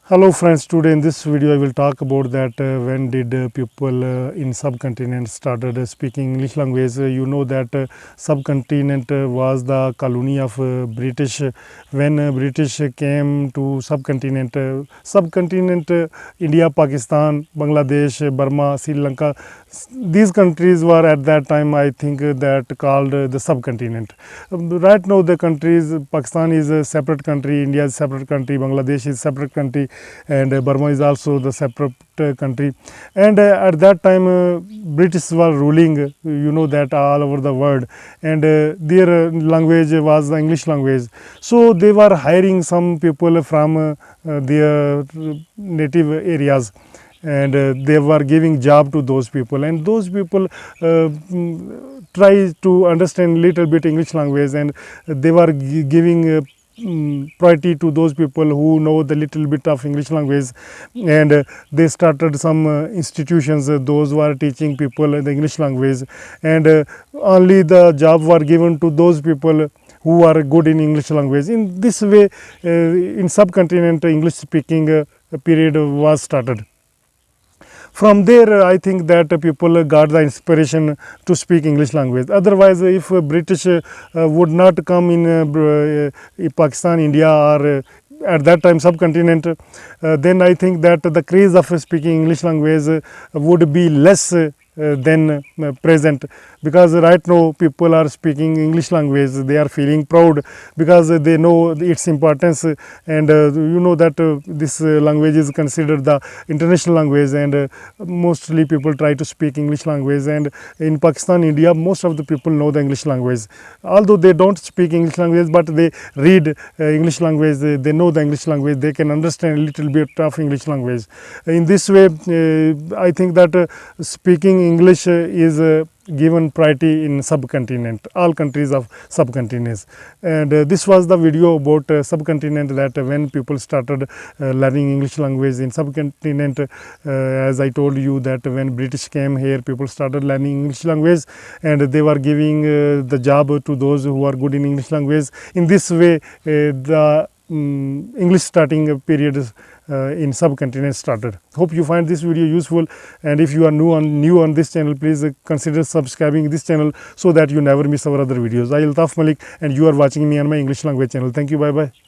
Hello friends, today in this video I will talk about that when did people in subcontinent started speaking English language. You know that subcontinent was the colony of British. When British came to subcontinent, India, Pakistan, Bangladesh, Burma, Sri Lanka, these countries were at that time I think that called the subcontinent. Right now the countries, Pakistan is a separate country, India is a separate country, Bangladesh is a separate country, and Burma is also the separate country. And at that time British were ruling, you know that, all over the world, and their language was the English language. So they were hiring some people from their native areas, and they were giving job to those people, and those people try to understand little bit English language, and they were giving priority to those people who know the little bit of English language, and they started some institutions, those who are teaching people the English language, and only the job were given to those people who are good in English language. In this way, in subcontinent English speaking period was started. From there I think that people got the inspiration to speak English language. Otherwise, if British would not come in Pakistan, India, or at that time subcontinent, then I think that the craze of speaking English language would be less than present, because right now people are speaking English language, they are feeling proud because they know its importance, and you know that this language is considered the international language, and mostly people try to speak English language. And in Pakistan, India, most of the people know the English language, although they don't speak English language, but they read English language, they know the English language, they can understand a little bit of English language. In this way, I think that speaking English is given priority in subcontinent, all countries of subcontinents. And this was the video about subcontinent, that when people started learning English language in subcontinent. As I told you that when British came here, people started learning English language, and they were giving the job to those who are good in English language. In this way, the English starting period in subcontinent started. Hope you find this video useful, and if you are new on this channel, please consider subscribing this channel so that you never miss our other videos. I am Altaf Malik, and you are watching me on my English language channel. Thank you. Bye bye.